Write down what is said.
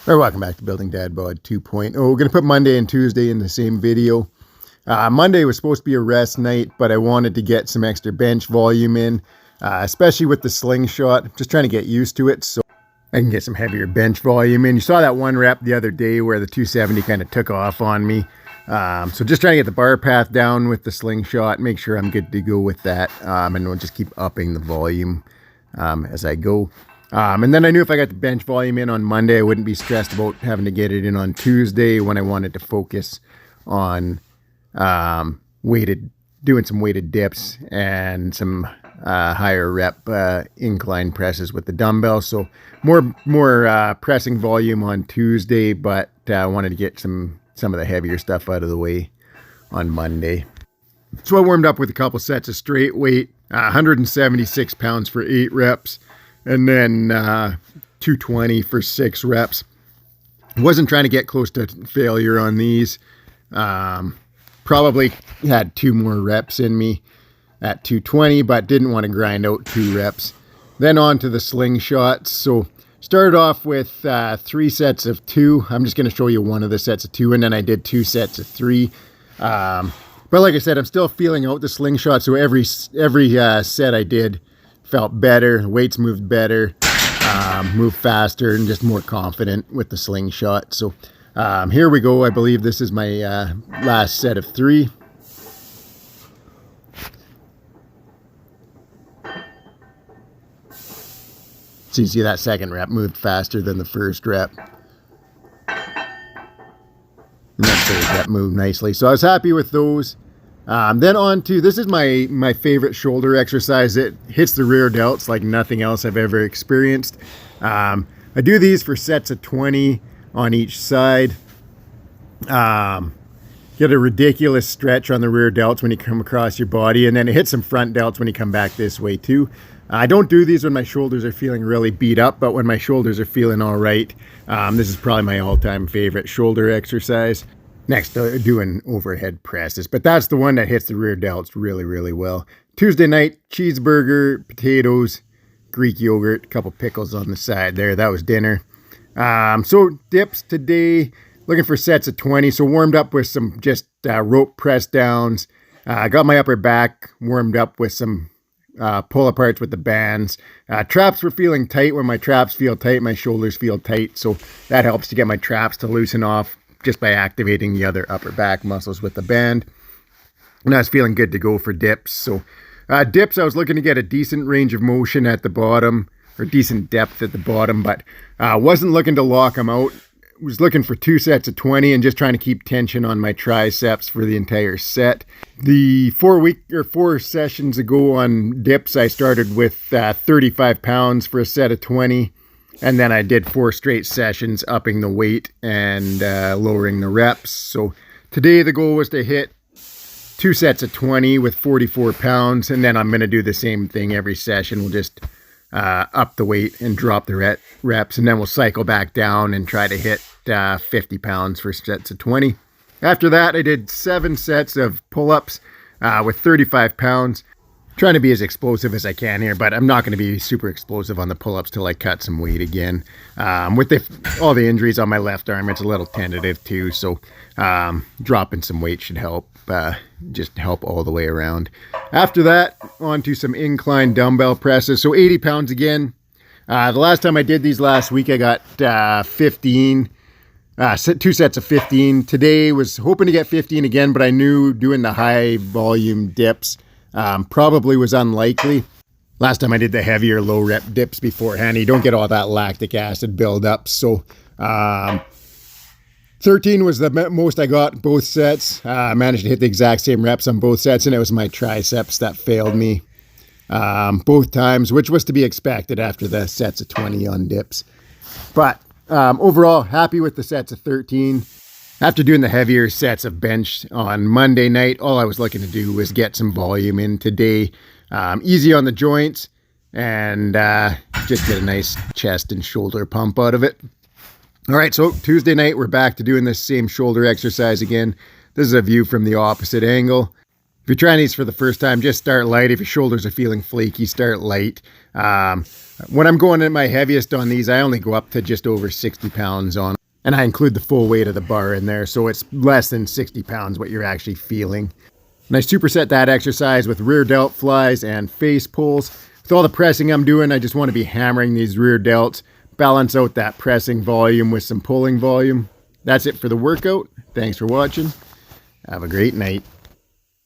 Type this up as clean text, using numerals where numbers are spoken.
Alright, welcome back to Building Dad Bod 2.0. We're going to put Monday and Tuesday in the same video. Monday was supposed to be a rest night, but I wanted to get some extra bench volume in, especially with the slingshot. Just trying to get used to it so I can get some heavier bench volume in. You saw that one rep the other day where the 270 kind of took off on me. So just trying to get the bar path down with the slingshot, make sure I'm good to go with that, and we'll just keep upping the volume as I go. And then I knew if I got the bench volume in on Monday, I wouldn't be stressed about having to get it in on Tuesday when I wanted to focus on doing some weighted dips and some higher rep incline presses with the dumbbell. So more pressing volume on Tuesday, but I wanted to get some of the heavier stuff out of the way on Monday. So I warmed up with a couple sets of straight weight, 176 pounds for 8 reps. And then 220 for 6 reps. Wasn't trying to get close to failure on these. Probably had 2 more reps in me at 220, but didn't want to grind out 2 reps. Then on to the slingshots. So started off with 3 sets of 2. I'm just going to show you one of the sets of 2, and then I did 2 sets of 3. But like I said, I'm still feeling out the slingshot. So every set I did felt better, weights moved better, moved faster, and just more confident with the slingshot. So here we go. I believe this is my last set of 3. So you see that second rep moved faster than the first rep. And that third rep moved nicely. So I was happy with those. Then on to, this is my favorite shoulder exercise. It hits the rear delts like nothing else I've ever experienced. I do these for sets of 20 on each side. Get a ridiculous stretch on the rear delts when you come across your body, and then it hits some front delts when you come back this way too. I don't do these when my shoulders are feeling really beat up, but when my shoulders are feeling all right, this is probably my all-time favorite shoulder exercise. Next, doing overhead presses, but that's the one that hits the rear delts really, really well. Tuesday night, cheeseburger, potatoes, Greek yogurt, a couple pickles on the side there. That was dinner. So dips today, looking for sets of 20. So warmed up with some just rope press downs. Got my upper back warmed up with some pull aparts with the bands. Traps were feeling tight. When my traps feel tight, my shoulders feel tight. So that helps to get my traps to loosen off just by activating the other upper back muscles with the band. And I was feeling good to go for dips. So dips, I was looking to get a decent range of motion at the bottom, or decent depth at the bottom, but wasn't looking to lock them out. Was looking for 2 sets of 20 and just trying to keep tension on my triceps for the entire set. The 4 sessions ago on dips, I started with 35 pounds for a set of 20. And then I did 4 straight sessions, upping the weight and lowering the reps. So today the goal was to hit 2 sets of 20 with 44 pounds. And then I'm going to do the same thing every session. We'll just up the weight and drop the reps. And then we'll cycle back down and try to hit 50 pounds for sets of 20. After that, I did 7 sets of pull-ups with 35 pounds. Trying to be as explosive as I can here, but I'm not going to be super explosive on the pull-ups till I cut some weight again. With all the injuries on my left arm, it's a little tentative too, so dropping some weight should help, just help all the way around. After that, on to some incline dumbbell presses, so 80 pounds again. The last time I did these last week, I got 15, 2 sets of 15. Today was hoping to get 15 again, but I knew doing the high volume dips probably was unlikely. Last time I did the heavier low rep dips beforehand, you don't get all that lactic acid buildup. So 13 was the most I got both sets. I managed to hit the exact same reps on both sets, and it was my triceps that failed me both times, which was to be expected after the sets of 20 on dips. But overall, happy with the sets of 13. After doing the heavier sets of bench on Monday night, all I was looking to do was get some volume in today. Easy on the joints and just get a nice chest and shoulder pump out of it. All right, so Tuesday night, we're back to doing this same shoulder exercise again. This is a view from the opposite angle. If you're trying these for the first time, just start light. If your shoulders are feeling flaky, start light. When I'm going at my heaviest on these, I only go up to just over 60 pounds on. And I include the full weight of the bar in there, so it's less than 60 pounds what you're actually feeling. And I superset that exercise with rear delt flies and face pulls. With all the pressing I'm doing, I just want to be hammering these rear delts, balance out that pressing volume with some pulling volume. That's it for the workout. Thanks for watching. Have a great night.